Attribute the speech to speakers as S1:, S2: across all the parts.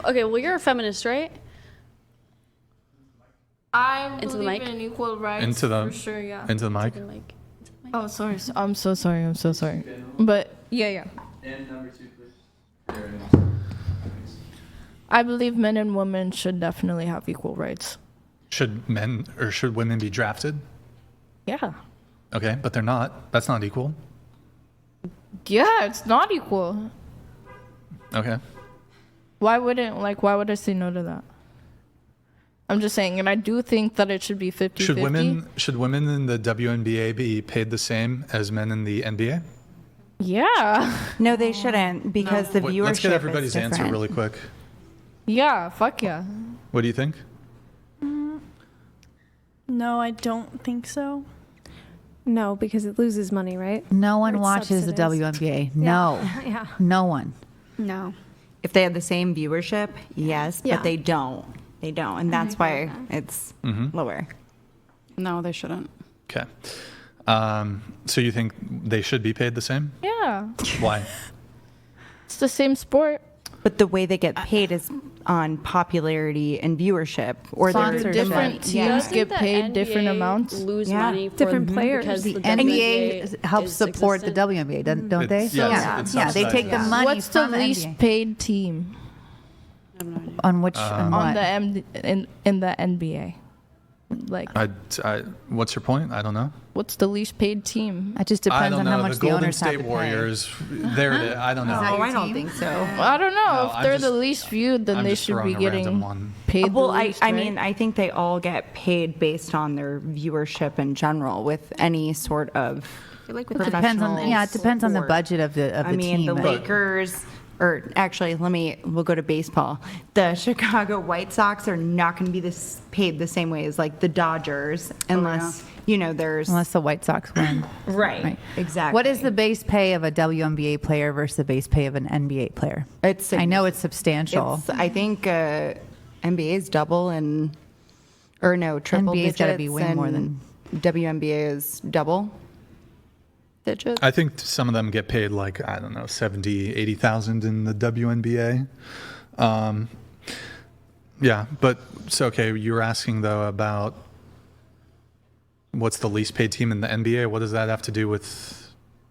S1: Okay, well, you're a feminist, right?
S2: I
S1: Into the
S2: believe
S1: mic.
S2: in equal rights.
S3: Into the
S2: for sure, yeah.
S3: into the mic.
S2: Oh, sorry. I'm so sorry. But yeah.
S3: And number 2, please.
S2: I believe men and women should definitely have equal rights.
S3: Should men or should women be drafted?
S2: Yeah.
S3: Okay, but they're not. That's not equal.
S2: Yeah, it's not equal.
S3: Okay.
S2: Why would I say no to that? I'm just saying, and I do think that it should be 50-50.
S3: Should women in the WNBA be paid the same as men in the NBA?
S2: Yeah.
S4: No, they shouldn't because the viewership
S3: Let's get everybody's
S4: is different.
S3: answer really quick.
S2: Yeah, fuck yeah.
S3: What do you think?
S5: No, I don't think so.
S6: No, because it loses money, right?
S7: No one
S6: It's
S7: watches the
S6: subsidized.
S7: WNBA. No.
S6: Yeah.
S7: No one.
S5: No.
S4: If they have the same viewership, yes,
S6: Yeah.
S4: but they don't. They don't, and that's why it's lower.
S5: No, they shouldn't.
S3: Okay. So you think they should be paid the same?
S2: Yeah.
S3: Why?
S2: It's the same sport.
S4: But the way they get paid is on popularity and viewership, or their
S7: Sponsorship.
S2: Different
S4: money.
S2: teams
S1: Doesn't
S2: get
S1: the
S2: paid different
S1: NBA
S2: amounts.
S1: Lose
S4: Yeah.
S1: money for
S6: Different players.
S1: because
S7: The
S1: the
S7: NBA helps
S1: is
S7: support the
S1: existent?
S7: WNBA, don't they?
S3: It's- yeah, it's
S7: Yeah, they take the
S3: subsidized.
S7: money
S2: What's the
S7: from
S2: least
S7: NBA.
S2: paid team
S7: On which, on
S2: on
S7: what?
S2: in the NBA? Like,
S3: What's your point? I don't know.
S2: what's the least paid team?
S7: It just
S3: I
S7: depends
S3: don't
S7: on
S3: know.
S7: how much
S3: The
S7: the
S3: Golden
S7: owners have
S3: State
S7: to pay.
S3: Warriors, I don't know.
S4: Oh, I don't think so.
S2: I don't know.
S3: No,
S2: If
S3: I'm
S2: they're
S3: just-
S2: the least viewed, then
S3: I'm
S2: they
S3: just
S2: should be
S3: throwing a random
S2: getting
S3: one.
S2: paid
S4: Well,
S2: the least,
S4: I
S2: right?
S4: mean, I think they all get paid based on their viewership in general with any sort of
S6: Like with
S7: It depends on
S4: professional
S7: it depends on the
S4: sport.
S7: budget of the
S4: I mean,
S7: team.
S4: the Lakers, or actually, we'll go to baseball. The Chicago White Sox are not going to be paid the same way as like the Dodgers, unless there's
S7: Unless the White Sox win.
S4: right, exactly.
S7: What is the base pay of a WNBA player versus the base pay of an NBA player?
S4: It's
S7: I know it's substantial.
S4: I think NBA is double or no, triple
S7: NBA's
S4: digits.
S7: gotta be way more than-
S4: WNBA is double digits.
S3: I think some of them get paid like, I don't know, 70, 80,000 in the WNBA. Yeah, but so, okay, you were asking though about what's the least paid team in the NBA? What does that have to do with?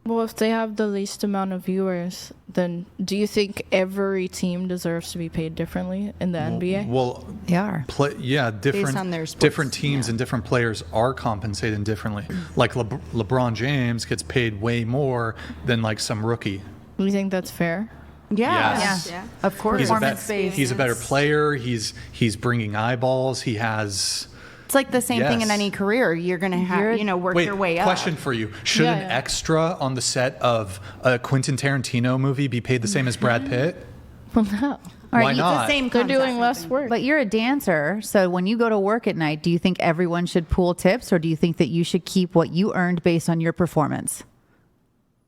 S2: Well, if they have the least amount of viewers, then do you think every team deserves to be paid differently in the NBA?
S3: Well,
S7: They are.
S3: different
S4: on their sports,
S3: different teams and different players are compensated differently. Like LeBron James gets paid way more than like some rookie.
S2: Do you think that's fair?
S3: Yes.
S4: Yeah, of course.
S3: He's a better player. He's bringing eyeballs. He has.
S4: It's like the same thing in
S3: Yes.
S4: any career. You're going to have, work
S3: Wait,
S4: your way up.
S3: question for you. Should
S2: Yeah,
S3: an
S2: yeah.
S3: extra on the set of a Quentin Tarantino movie be paid the same as Brad Pitt?
S2: Well, no.
S3: Why
S4: It's
S3: not?
S4: the same
S2: They're
S4: concept.
S2: doing less work.
S7: But you're a dancer, so when you go to work at night, do you think everyone should pool tips, or do you think that you should keep what you earned based on your performance?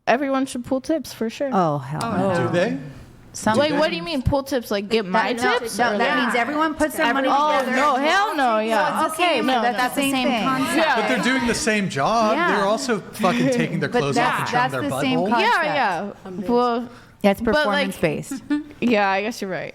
S2: Everyone should pull tips for sure.
S7: Oh hell no!
S3: Do they?
S7: Some
S2: Wait, what do you mean pull tips? Like get my
S7: no,
S2: tips?
S7: no,
S2: Or
S7: that
S2: like-
S7: means everyone puts their money
S2: Oh
S7: together.
S2: no, hell no, yeah.
S7: Okay,
S2: no,
S7: but that's the same thing.
S3: But they're doing the same job.
S7: Yeah.
S3: They're also fucking taking their
S7: But
S3: clothes off and
S7: that's
S3: showing their
S7: the
S3: butthole.
S7: same concept.
S2: Yeah, yeah. Well,
S7: Yeah, it's
S2: But, like-
S7: performance based.
S2: yeah, I guess you're right.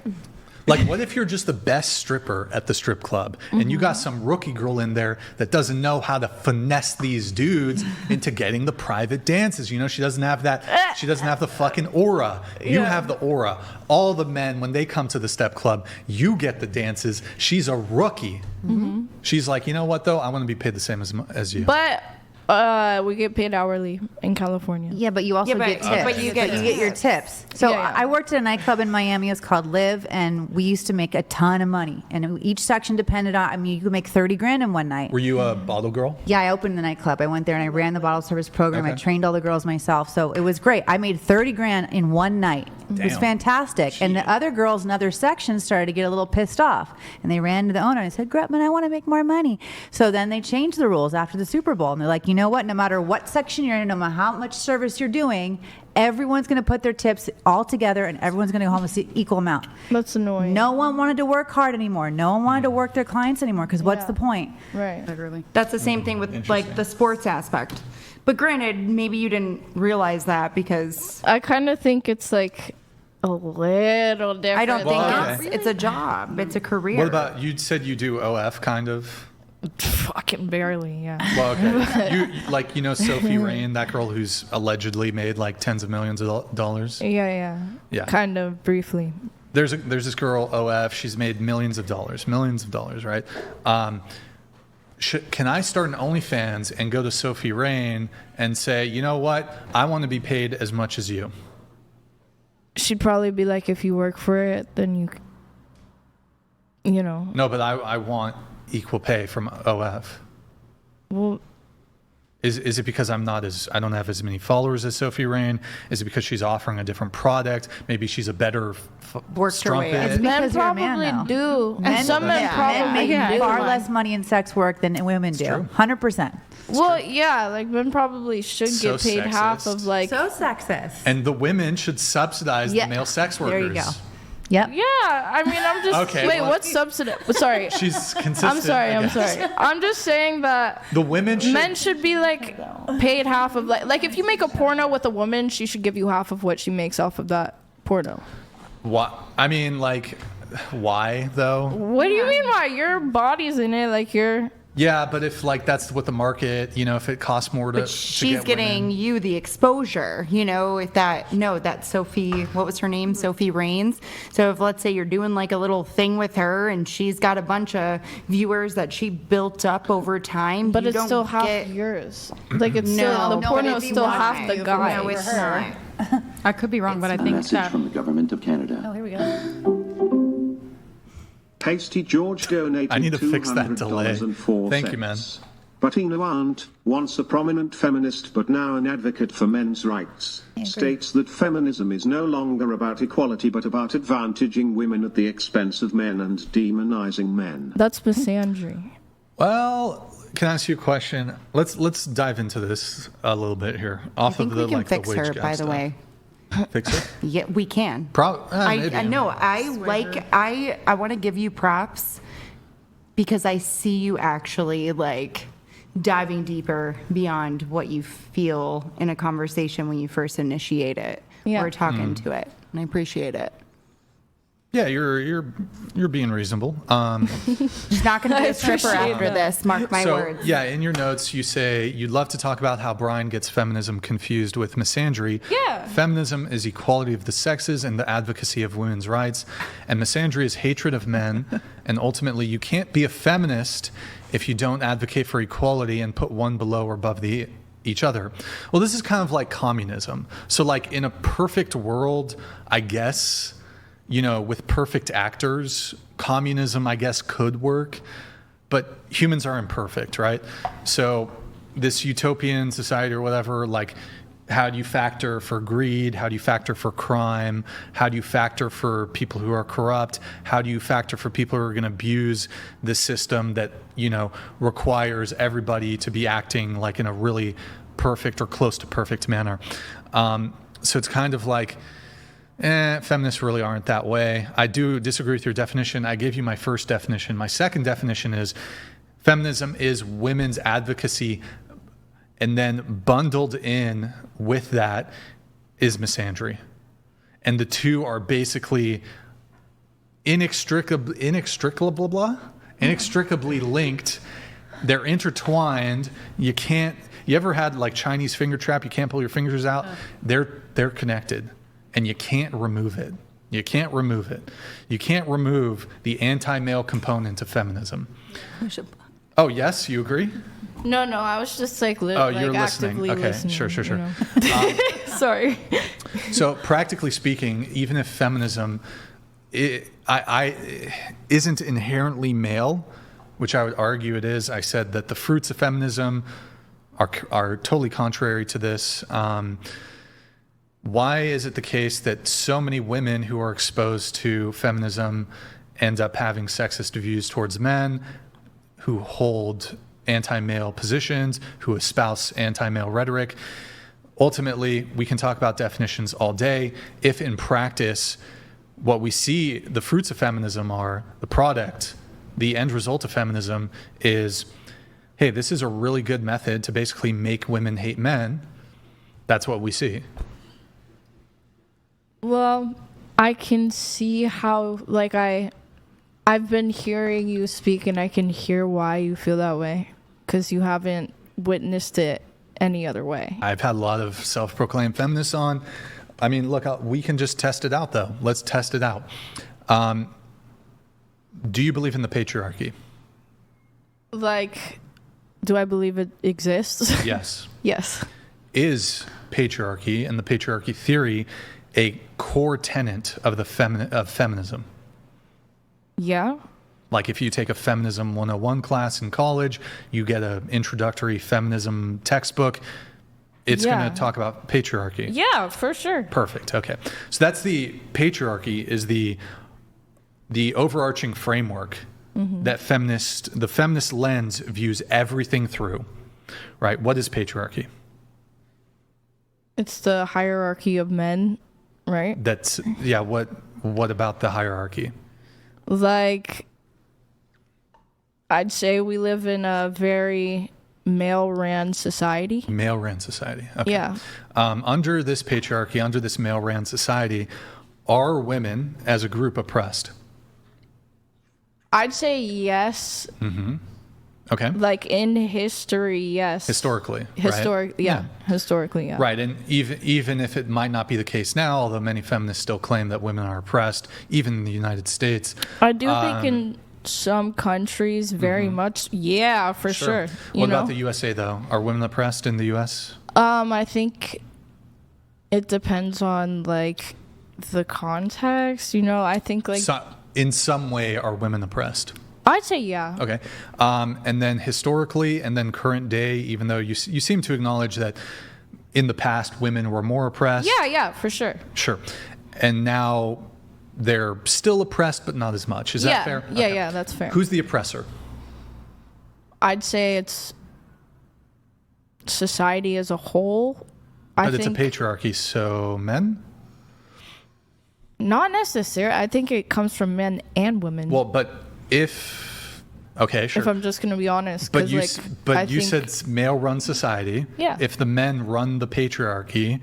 S3: Like, what if you're just the best stripper at the strip club and you got some rookie girl in there that doesn't know how to finesse these dudes into getting the private dances? You know, she doesn't have that. She doesn't have the fucking aura. You have the aura. All the men, when they come to the step club, you get the dances. She's a rookie. She's like, you know what, though? I want to be paid the same as you.
S2: But we get paid hourly in California.
S7: Yeah, but you also
S4: Yeah, but-
S7: get tips.
S4: but you get
S7: your tips. So
S2: Yeah, yeah.
S7: I worked at a nightclub in Miami. It was called Live, and we used to make a ton of money. And each section depended on. I mean, you could make 30 grand in one night.
S3: Were you a bottle girl?
S7: Yeah, I opened the nightclub. I went there and I ran the bottle service program. I
S3: Okay.
S7: trained all the girls myself. So it was great. I made 30 grand in one night. It was
S3: Damn.
S7: fantastic. And the other girls in other sections started to get a little pissed off. And they ran to the owner and said, Grutman, I want to make more money. So then they changed the rules after the Super Bowl. And they're like, you know what? No matter what section you're in, no matter how much service you're doing, everyone's going to put their tips all together and everyone's going to go home with the equal amount.
S2: That's annoying.
S7: No one wanted to work hard anymore. No one wanted to work their clients anymore because what's
S2: Yeah.
S7: the point?
S2: Right.
S5: Literally.
S4: That's the same thing with like the sports aspect. But granted, maybe you didn't realize that because
S2: I kind of think it's like a little different.
S4: I don't think
S3: Well, okay.
S4: it's a job. It's a career.
S3: What about, you said you do OF kind of?
S2: Fucking barely, yeah.
S3: Well, okay. Sophie Rain, that girl who's allegedly made like tens of millions of dollars.
S2: Yeah.
S3: Yeah.
S2: Kind of briefly.
S3: There's this girl, OF, she's made millions of dollars, right? Can I start an OnlyFans and go to Sophie Rain and say, you know what, I want to be paid as much as you?
S2: She'd probably be like, if you work for it, then you know.
S3: No, but I want equal pay from OF.
S2: Well,
S3: Is it because I don't have as many followers as Sophie Rain? Is it because she's offering a different product? Maybe she's a better
S4: Worked her way up.
S3: strumpet.
S2: men
S7: because you're a man
S2: probably
S7: now.
S2: do. And some men probably
S7: make
S2: do.
S7: far less money in sex work than women do.
S3: true.
S7: 100%.
S2: Well, yeah, like men probably should
S3: So
S2: get paid half
S3: sexist.
S2: of like.
S7: So sexist.
S3: And the women should subsidize
S7: Yeah.
S3: the male sex workers.
S7: There you go. Yep.
S2: Yeah, I mean, I'm just.
S3: Okay,
S2: wait,
S3: well-
S2: what's subsidy? Sorry.
S3: She's consistent.
S2: I'm sorry.
S3: I
S2: I'm
S3: guess.
S2: sorry. I'm just saying that
S3: The women should.
S2: men should be like paid half of like if you make a porno with a woman, she should give you half of what she makes off of that porno.
S3: Why? I mean, like, why though?
S2: What do you mean? Why your body's in it? Like you're.
S3: Yeah, but if like that's what the market, if it costs more to.
S4: But she's
S3: to get
S4: getting
S3: women-
S4: you the exposure, if that Sophie, what was her name? Sophie Rains. So if let's say you're doing like a little thing with her and she's got a bunch of viewers that she built up over time.
S2: But
S4: you
S2: it's
S4: don't
S2: still half
S4: get,
S2: yours. Like it's
S4: No,
S2: still the
S4: no,
S2: porno's
S4: it'd be
S2: still
S4: one.
S2: half the guy.
S4: No, it's not.
S5: I could be wrong, but I
S1: A
S5: think
S1: message
S5: that
S1: from the government of Canada.
S7: Oh, here we go.
S8: Hasty George donated
S3: I need to fix that delay.
S8: $200.04.
S3: Thank you, man.
S8: But Ina Arndt, once a prominent feminist but now an advocate for men's rights, states that feminism is no longer about equality but about advantaging women at the expense of men and demonizing men.
S2: That's misandry.
S3: Well, can I ask you a question? Let's dive into this a little bit here.
S4: I think we can fix her, by the way.
S3: Fix her?
S4: Yeah, we can.
S3: Maybe.
S4: I know. I want to give you props because I see you actually like diving deeper beyond what you feel in a conversation when you first initiate it
S2: Yeah.
S4: or talk into it. And I appreciate it.
S3: Yeah, you're being reasonable.
S4: She's not going to be a stripper
S2: appreciate
S4: after
S2: that.
S4: this. Mark my
S3: So,
S4: words.
S3: yeah, in your notes, you say you'd love to talk about how Brian gets feminism confused with misandry.
S2: Yeah.
S3: Feminism is equality of the sexes and the advocacy of women's rights, and misandry is hatred of men. And ultimately, you can't be a feminist if you don't advocate for equality and put one below or above each other. Well, this is kind of like communism. So, like in a perfect world, I guess, with perfect actors, communism, I guess, could work. But humans are imperfect, right? So this utopian society or whatever, like, how do you factor for greed? How do you factor for crime? How do you factor for people who are corrupt? How do you factor for people who are going to abuse the system that, requires everybody to be acting like in a really perfect or close to perfect manner? So it's kind of like, feminists really aren't that way. I do disagree with your definition. I gave you my first definition. My second definition is feminism is women's advocacy, and then bundled in with that is misandry. And the two are basically inextricably linked. They're intertwined. You ever had like Chinese finger trap? You can't pull your fingers out. They're connected. And you can't remove it. You can't remove it. You can't remove the anti-male component of feminism. Oh, yes? You agree?
S2: No, I was just like,
S3: Oh, you're listening.
S2: actively
S3: Okay,
S2: listening.
S3: sure.
S2: Sorry.
S3: So practically speaking, even if feminism isn't inherently male, which I would argue it is, I said that the fruits of feminism are totally contrary to this. Why is it the case that so many women who are exposed to feminism end up having sexist views towards men, who hold anti-male positions, who espouse anti-male rhetoric? Ultimately, we can talk about definitions all day. If in practice, what we see the fruits of feminism are, the product, the end result of feminism is, hey, this is a really good method to basically make women hate men. That's what we see.
S2: Well, I can see how, like, I've been hearing you speak, and I can hear why you feel that way, because you haven't witnessed it any other way.
S3: I've had a lot of self-proclaimed feminists on. I mean, look, we can just test it out, though. Let's test it out. Do you believe in the patriarchy?
S2: Like, do I believe it exists?
S3: Yes.
S2: Yes.
S3: Is patriarchy and the patriarchy theory a core tenet of of feminism?
S2: Yeah.
S3: Like if you take a Feminism 101 class in college, you get an introductory feminism textbook, it's
S2: Yeah.
S3: going to talk about patriarchy.
S2: Yeah, for sure.
S3: Perfect. Okay. So that's the patriarchy is the overarching framework that the feminist lens views everything through, right? What is patriarchy?
S2: It's the hierarchy of men, right?
S3: That's, yeah, what about the hierarchy?
S2: Like, I'd say we live in a very male-ran society.
S3: Male-ran society. Okay.
S2: Yeah.
S3: Under this patriarchy, under this male-ran society, are women as a group oppressed?
S2: I'd say yes.
S3: Okay.
S2: Like in history, yes.
S3: Historically, right?
S2: Historically, yeah.
S3: Right, and even if it might not be the case now, although many feminists still claim that women are oppressed, even in the United States.
S2: I do think in some countries, very much, yeah, for sure. You
S3: What
S2: know?
S3: about the USA, though? Are women oppressed in the U.S.?
S2: I think it depends on like the context. You know, I think like
S3: In some way, are women oppressed?
S2: I'd say yeah.
S3: Okay. And then historically and then current day, even though you seem to acknowledge that in the past women were more oppressed.
S2: Yeah, for sure.
S3: Sure. And now they're still oppressed, but not as much. Is that fair?
S2: Yeah,
S3: Okay.
S2: yeah, that's fair.
S3: Who's the oppressor?
S2: I'd say it's society as a whole.
S3: But it's a patriarchy, so men?
S2: Not necessarily. I think it comes from men and women.
S3: Well, but okay, sure.
S2: If I'm just going to be honest.
S3: But
S2: 'cause,
S3: you said it's male-run society.
S2: Yeah.
S3: If the men run the patriarchy,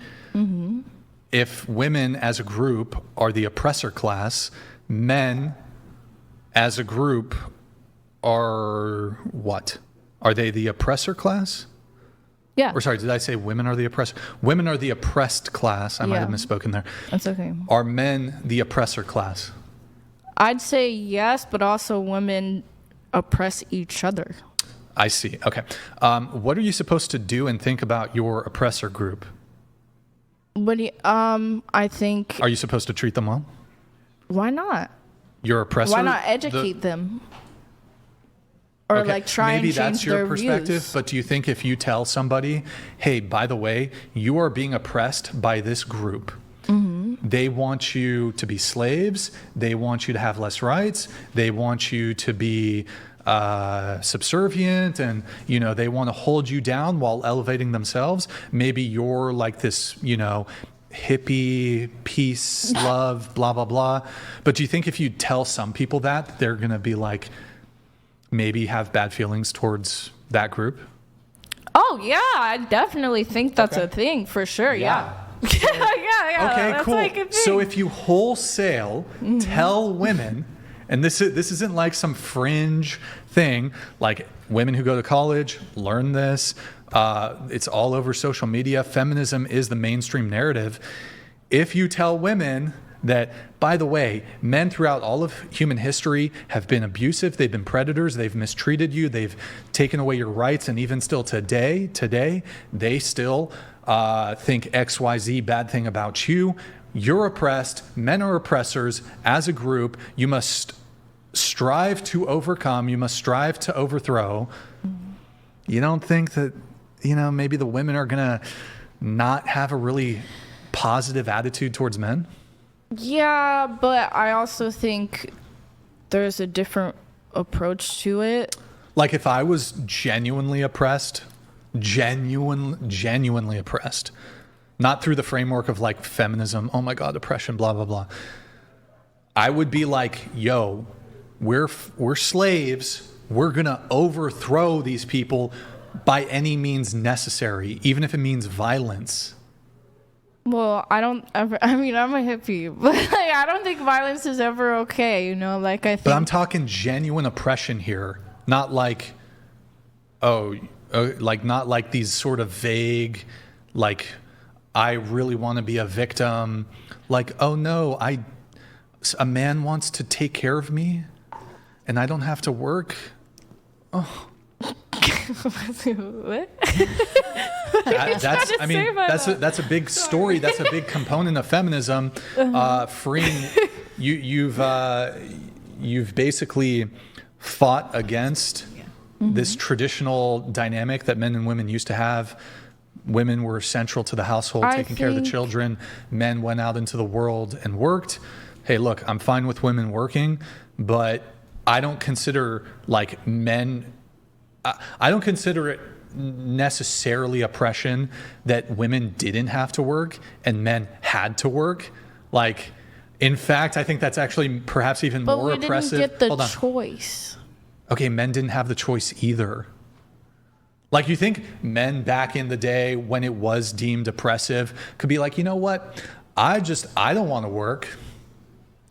S3: if women as a group are the oppressor class, men as a group are what? Are they the oppressor class?
S2: Yeah.
S3: Or sorry, did I say women are the oppressor? Women are the oppressed class. I might have
S2: Yeah.
S3: misspoken there.
S2: That's okay.
S3: Are men the oppressor class?
S2: I'd say yes, but also women oppress each other.
S3: I see. Okay. What are you supposed to do and think about your oppressor group?
S2: But I think
S3: Are you supposed to treat them well?
S2: why not?
S3: Your oppressor?
S2: Why not educate them? Or
S3: Okay,
S2: like try
S3: maybe
S2: and change
S3: that's your
S2: their
S3: perspective,
S2: views.
S3: but do you think if you tell somebody, hey, by the way, you are being oppressed by this group, they want you to be slaves, they want you to have less rights, they want you to be subservient, and they want to hold you down while elevating themselves. Maybe you're like this, hippie, peace, love, blah, blah, blah. But do you think if you tell some people that, they're going to be like, maybe have bad feelings towards that group?
S2: Oh yeah, I definitely think that's a thing for sure. Yeah. Yeah.
S3: Okay,
S2: that's
S3: cool.
S2: like a thing.
S3: So if you wholesale tell women, and this isn't like some fringe thing, like women who go to college learn this. It's all over social media. Feminism is the mainstream narrative. If you tell women that, by the way, men throughout all of human history have been abusive, they've been predators, they've mistreated you, they've taken away your rights, and even still today, they still think XYZ bad thing about you. You're oppressed, men are oppressors. As a group, you must strive to overcome, you must strive to overthrow. You don't think that, maybe the women are going to not have a really positive attitude towards men?
S2: Yeah, but I also think there's a different approach to it.
S3: Like if I was genuinely oppressed, genuinely oppressed, not through the framework of like feminism, oh my God, oppression, blah, blah, blah. I would be like, yo, we're slaves. We're going to overthrow these people by any means necessary, even if it means violence.
S2: Well, I don't ever. I mean, I'm a hippie, but like, I don't think violence is ever okay. You know, like I think.
S3: But I'm talking genuine oppression here, not like, not like these sort of vague, like, I really want to be a victim. Like, oh no, a man wants to take care of me, and I don't have to work. Oh.
S2: What?
S3: That's a big story. That's a big component of feminism. Freeing you've basically fought against this traditional dynamic that men and women used to have. Women were central to the household, taking care of the children. Men went out into the world and worked. Hey, look, I'm fine with women working, but I don't consider like men. I don't consider it necessarily oppression that women didn't have to work and men had to work. Like, in fact, I think that's actually perhaps even more oppressive.
S2: But we didn't get the choice.
S3: Okay, men didn't have the choice either. Like, you think men back in the day when it was deemed oppressive could be like, you know what? I don't want to work.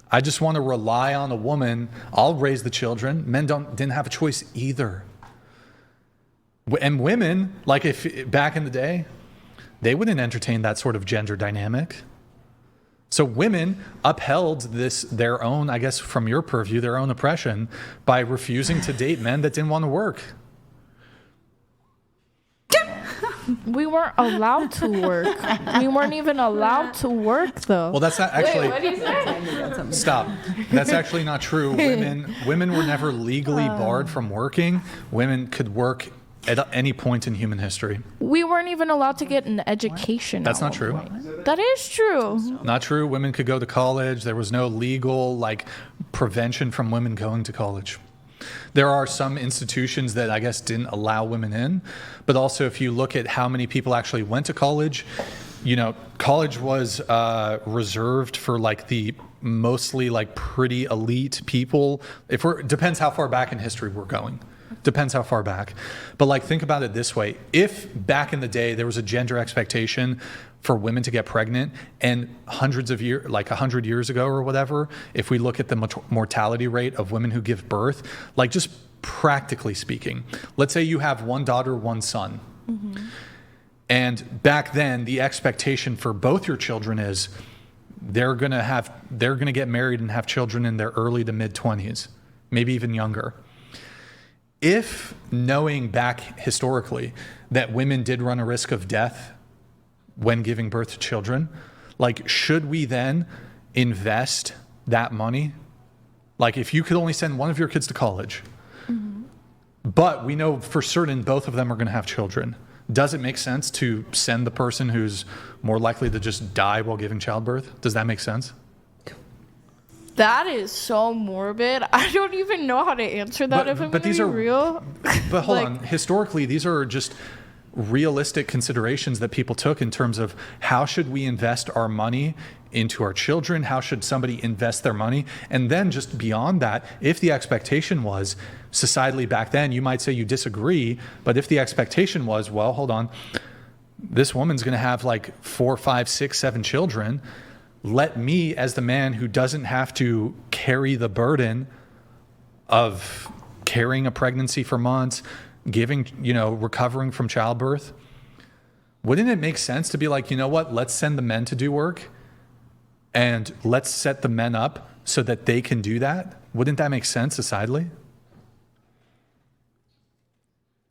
S3: I just want to rely on a woman. I'll raise the children. Men didn't have a choice either. And women, like if back in the day, they wouldn't entertain that sort of gender dynamic. So women upheld their own, I guess from your purview, their own oppression by refusing to date men that didn't want to work.
S2: We weren't allowed to work. We weren't even allowed to work, though.
S3: Well, that's not actually.
S2: Wait, what did you say?
S3: Stop. That's actually not true. Women were never legally barred from working. Women could work at any point in human history.
S2: We weren't even allowed to get an education.
S3: That's not true.
S2: That is true.
S3: Not true. Women could go to college. There was no legal prevention from women going to college. There are some institutions that I guess didn't allow women in, but also if you look at how many people actually went to college, college was reserved for the mostly pretty elite people. Depends how far back in history we're going. Depends how far back. But think about it this way. If back in the day there was a gender expectation for women to get pregnant, and hundreds of years, 100 years ago or whatever, if we look at the mortality rate of women who give birth, just practically speaking, let's say you have one daughter, one son. Mm-hmm. And back then the expectation for both your children is they're going to get married and have children in their early to mid 20s, maybe even younger. If knowing back historically that women did run a risk of death when giving birth to children, should we then invest that money? If you could only send one of your kids to college, mm-hmm. but we know for certain both of them are going to have children, does it make sense to send the person who's more likely to just die while giving childbirth? Does that make sense?
S2: That is so morbid. I don't even know how to answer that if I'm going to be real.
S3: But hold on. Historically, these are just realistic considerations that people took in terms of how should we invest our money into our children? How should somebody invest their money? And then just beyond that, if the expectation was societally back then, you might say you disagree, but if the expectation was, well, hold on, this woman's going to have 4, 5, 6, 7 children. Let me, as the man who doesn't have to carry the burden of carrying a pregnancy for months, recovering from childbirth, wouldn't it make sense to be you know what, let's send the men to do work and let's set the men up so that they can do that? Wouldn't that make sense societally?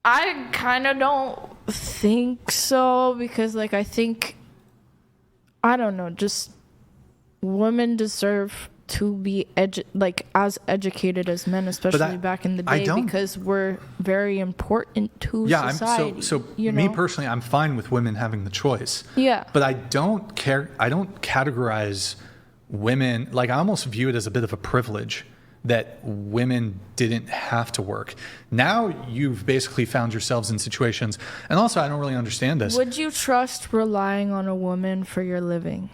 S2: I kind of don't think so because I think, I don't know, just women deserve to be as educated as men, especially back in the day, because we're very important to society.
S3: Me personally, I'm fine with women having the choice.
S2: Yeah.
S3: But I don't categorize women, I almost view it as a bit of a privilege that women didn't have to work. Now you've basically found yourselves in situations, and also I don't really understand this.
S2: Would you trust relying on a woman for your living?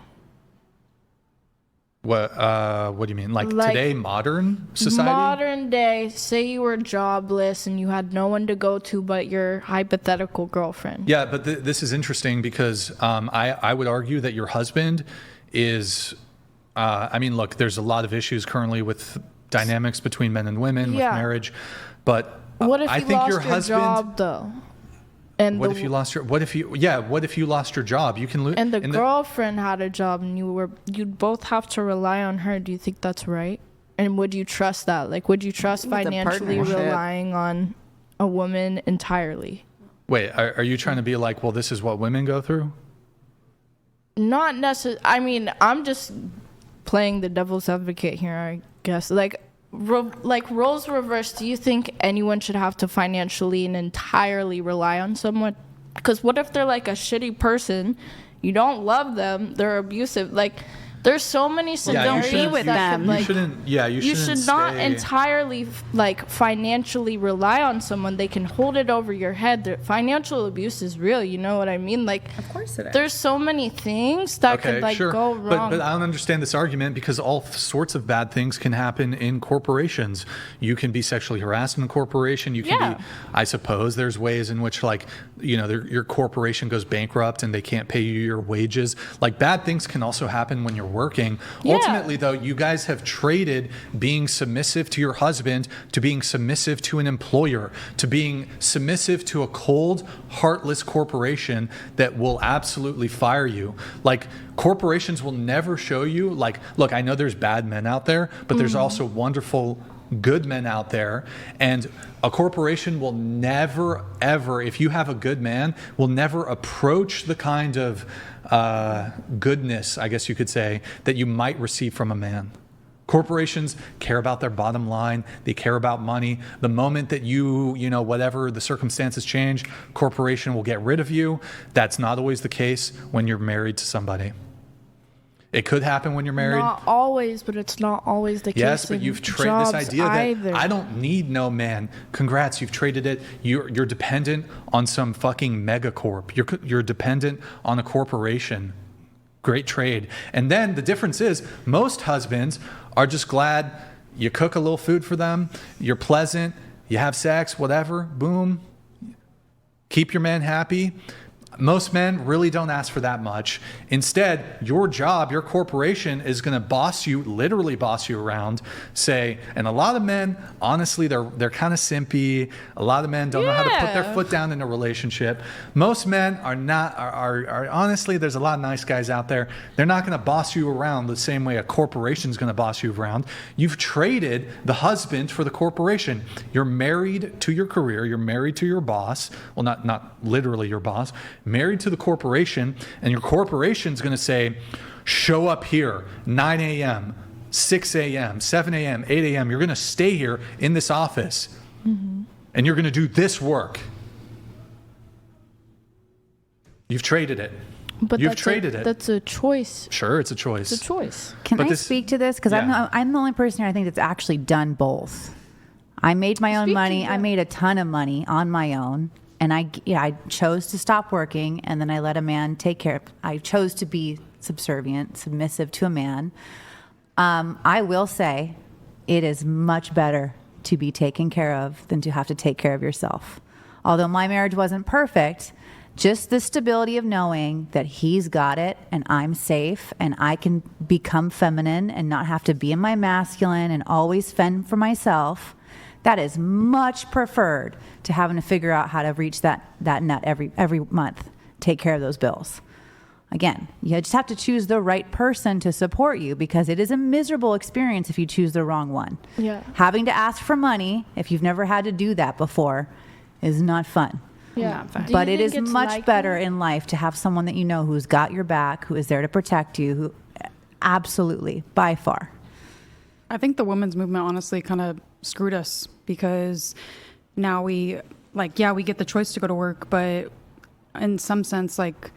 S3: What do you mean? Like
S2: Like,
S3: today, modern society?
S2: Modern day, say you were jobless and you had no one to go to but your hypothetical girlfriend.
S3: Yeah, but this is interesting because I would argue that your husband is, I mean, look, there's a lot of issues currently with dynamics between men and women, with
S2: Yeah.
S3: marriage, but
S2: What if
S3: I
S2: you
S3: think
S2: lost
S3: your
S2: your
S3: husband,
S2: job though? And
S3: what if you lost your, what if you lost your job? You can lose.
S2: and the girlfriend had a job and you'd both have to rely on her. Do you think that's right? And would you trust that? Like, would you trust
S4: It's a
S2: financially
S4: partnership.
S2: relying on a woman entirely?
S3: Wait, are you trying to be like, well, this is what women go through?
S2: Not necessarily. I mean, I'm just playing the devil's advocate here, I guess. Like roles reversed, do you think anyone should have to financially and entirely rely on someone? Because what if they're like a shitty person, you don't love them, they're abusive? Like, there's so many scenarios
S5: be with
S2: that
S5: them.
S2: could, like,
S3: You
S2: you
S3: shouldn't
S2: should not
S3: stay-
S2: entirely like financially rely on someone. They can hold it over your head. Financial abuse is real, you know what I mean? Like,
S4: Of course it is.
S2: there's so many things that could like go wrong.
S3: But I don't understand this argument because all sorts of bad things can happen in corporations. You can be sexually harassed in a corporation. You can
S2: Yeah.
S3: be, I suppose there's ways in which, like, you know, your corporation goes bankrupt and they can't pay you your wages. Like, bad things can also happen when you're working.
S2: Yeah.
S3: Ultimately, though, you guys have traded being submissive to your husband to being submissive to an employer, to being submissive to a cold, heartless corporation that will absolutely fire you. Like, corporations will never show you, like, look, I know there's bad men out there, but there's also wonderful, good men out there. And a corporation will never, ever, if you have a good man, will never approach the kind of goodness, I guess you could say, that you might receive from a man. Corporations care about their bottom line. They care about money. The moment that you know, whatever the circumstances change, corporation will get rid of you. That's not always the case when you're married to somebody. It could happen when you're married.
S2: Not always, but it's not always the case.
S3: Yes, but
S2: in
S3: you've traded this
S2: jobs
S3: idea that
S2: either.
S3: I don't need no man. Congrats, you've traded it. You're dependent on some fucking megacorp. You're dependent on a corporation. Great trade. And then the difference is most husbands are just glad you cook a little food for them. You're pleasant. You have sex, whatever. Boom. Keep your man happy. Most men really don't ask for that much. Instead, your job, your corporation is going to boss you, literally boss you around, say, and a lot of men, honestly, they're kind of simpy. A lot of men don't know how to put their
S2: Yeah.
S3: foot down in a relationship. Most men are not, are honestly, there's a lot of nice guys out there. They're not going to boss you around the same way a corporation is going to boss you around. You've traded the husband for the corporation. You're married to your career. You're married to your boss. Well, not literally your boss. Married to the corporation, and your corporation's going to say, show up here 9 a.m., 6 a.m., 7 a.m., 8 a.m. You're going to stay here in this office, and you're going to do this work. You've traded it.
S2: But
S3: You've traded it.
S2: That's a choice.
S3: Sure, it's a choice.
S2: It's a choice.
S7: Can
S3: But
S7: I
S3: this-
S7: speak to this? Because
S3: Yeah.
S7: I'm the only person here I think that's actually done both. I made my own
S2: Speak to
S7: money.
S2: that.
S7: I made a ton of money on my own. And I chose to stop working, and then I let a man take care of. I chose to be submissive to a man. I will say, it is much better to be taken care of than to have to take care of yourself. Although my marriage wasn't perfect, just the stability of knowing that he's got it and I'm safe and I can become feminine and not have to be in my masculine and always fend for myself. That is much preferred to having to figure out how to reach that nut every month, take care of those bills. Again, you just have to choose the right person to support you because it is a miserable experience if you choose the wrong one.
S2: Yeah.
S7: Having to ask for money, if you've never had to do that before, is not fun.
S2: Yeah.
S5: fine.
S2: Do you
S7: But it
S2: think
S7: is
S2: it's
S7: much
S2: like
S7: better
S2: that?
S7: in life to have someone that you know who's got your back, who is there to protect you, who absolutely, by far.
S5: I think the women's movement honestly kind of screwed us because now we get the choice to go to work, but in some sense, like,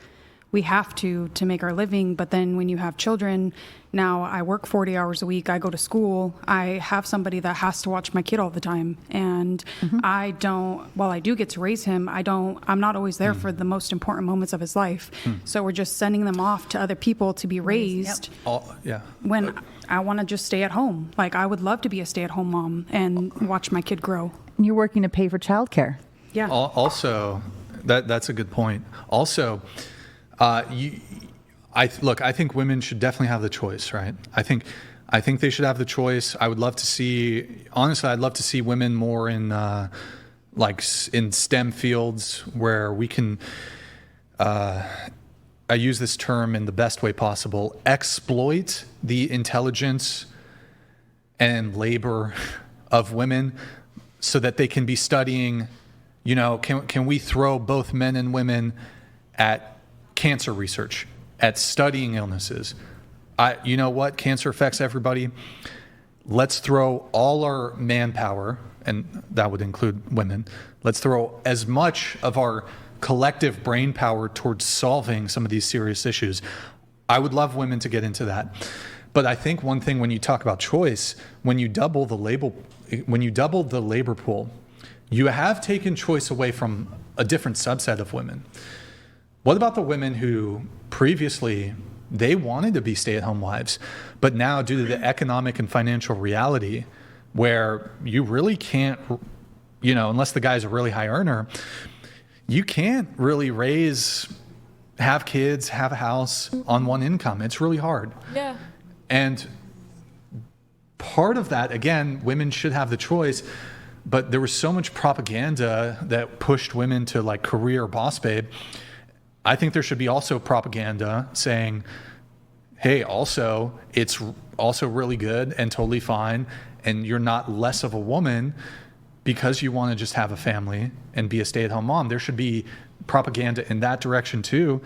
S5: we have to make our living. But then when you have children, now I work 40 hours a week, I go to school, I have somebody that has to watch my kid all the time. And I don't, while I do get to raise him, I'm not always there for the most important moments of his life. So we're just sending them off to other people to be raised. When I want to just stay at home. Like, I would love to be a stay-at-home mom and watch my kid grow.
S7: And you're working to pay for childcare.
S5: Yeah.
S3: Also, that's a good point. Also, I think women should definitely have the choice, right? I think they should have the choice. I would love to see, honestly, I'd love to see women more in in STEM fields where we can, I use this term in the best way possible, exploit the intelligence and labor of women so that they can be studying, can we throw both men and women at cancer research, at studying illnesses? You know what? Cancer affects everybody. Let's throw all our manpower, and that would include women, let's throw as much of our collective brain power towards solving some of these serious issues. I would love women to get into that. But I think one thing when you talk about choice, when you double the labor pool, you have taken choice away from a different subset of women. What about the women who previously they wanted to be stay-at-home wives, but now due to the economic and financial reality where you really can't, unless the guy's a really high earner, you can't really have kids, have a house on one income. It's really hard.
S2: Yeah.
S3: And part of that, again, women should have the choice, but there was so much propaganda that pushed women to like career boss babe. I think there should be also propaganda saying, hey, also, it's also really good and totally fine, and you're not less of a woman because you want to just have a family and be a stay-at-home mom. There should be propaganda in that direction too.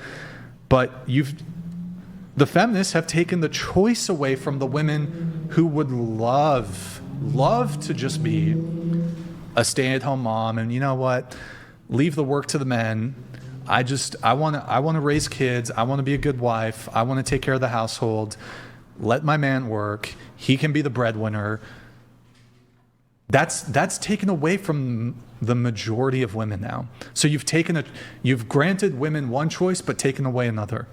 S3: But the feminists have taken the choice away from the women who would love to just be a stay-at-home mom. And you know what? Leave the work to the men. I want to raise kids. I want to be a good wife. I want to take care of the household. Let my man work. He can be the breadwinner. That's taken away from the majority of women now. So you've granted women one choice, but taken away another.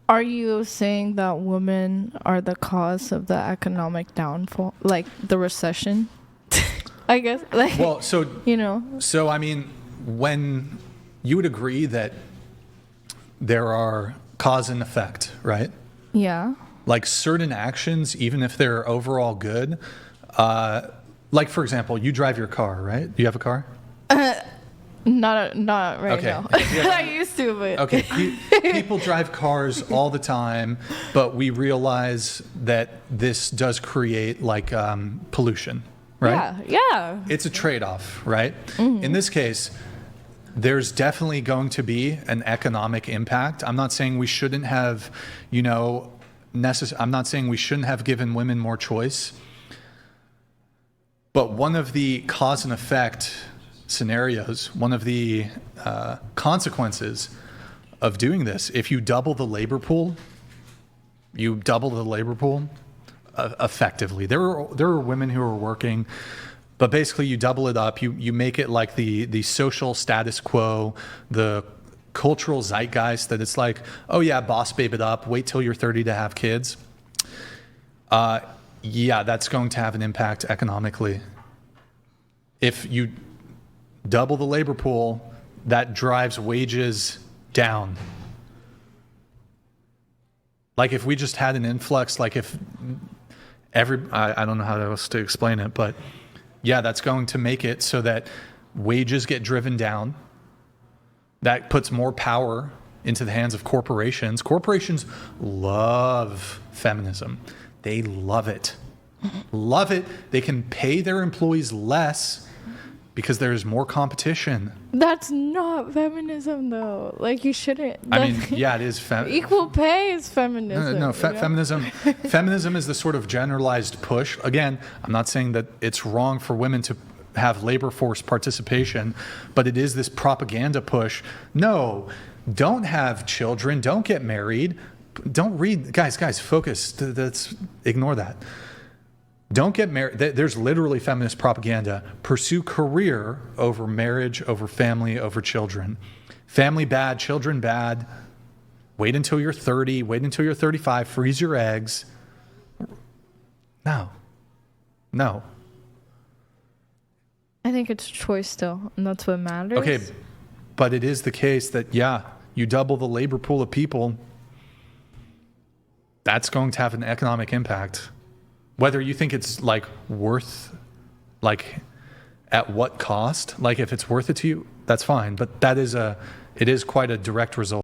S2: Are you saying that women are the cause of the economic downfall, like the recession? I guess.
S3: Well, so
S2: So
S3: I mean, when you would agree that there are cause and effect, right?
S2: Yeah.
S3: Like certain actions, even if they're overall good, like for example, you drive your car, right? Do you have a car?
S2: Not right now. I used to, but
S3: okay. People drive cars all the time, but we realize that this does create like pollution, right?
S2: Yeah.
S3: It's a trade-off, right? Mm-hmm. In this case, there's definitely going to be an economic impact. I'm not saying we shouldn't have, I'm not saying we shouldn't have given women more choice. But one of the cause and effect scenarios, one of the consequences of doing this, if you double the labor pool, effectively. There are women who are working, but basically you double it up. You make it like the social status quo, the cultural zeitgeist that it's like, oh yeah, boss babe it up, wait till you're 30 to have kids. Yeah, that's going to have an impact economically. If you double the labor pool, that drives wages down. Like if we just had an influx, like if I don't know how else to explain it, but yeah, that's going to make it so that wages get driven down. That puts more power into the hands of corporations. Corporations love feminism. They love it. Love it. They can pay their employees less because there's more competition.
S2: That's not feminism, though. Like, you shouldn't.
S3: I mean, yeah, it is.
S2: Equal pay is feminism.
S3: No, feminism is the sort of generalized push. Again, I'm not saying that it's wrong for women to have labor force participation, but it is this propaganda push. No, don't have children, don't get married, don't read, guys, focus. That's ignore that. Don't get married. There's literally feminist propaganda. Pursue career over marriage, over family, over children. Family bad, children bad. Wait until you're 30, wait until you're 35, freeze your eggs. No.
S2: I think it's choice still, and that's what matters.
S3: Okay, but it is the case that, yeah, you double the labor pool of people, that's going to have an economic impact. Whether you think it's like worth, like at what cost, like if it's worth it to you, that's fine. But it is quite a direct result.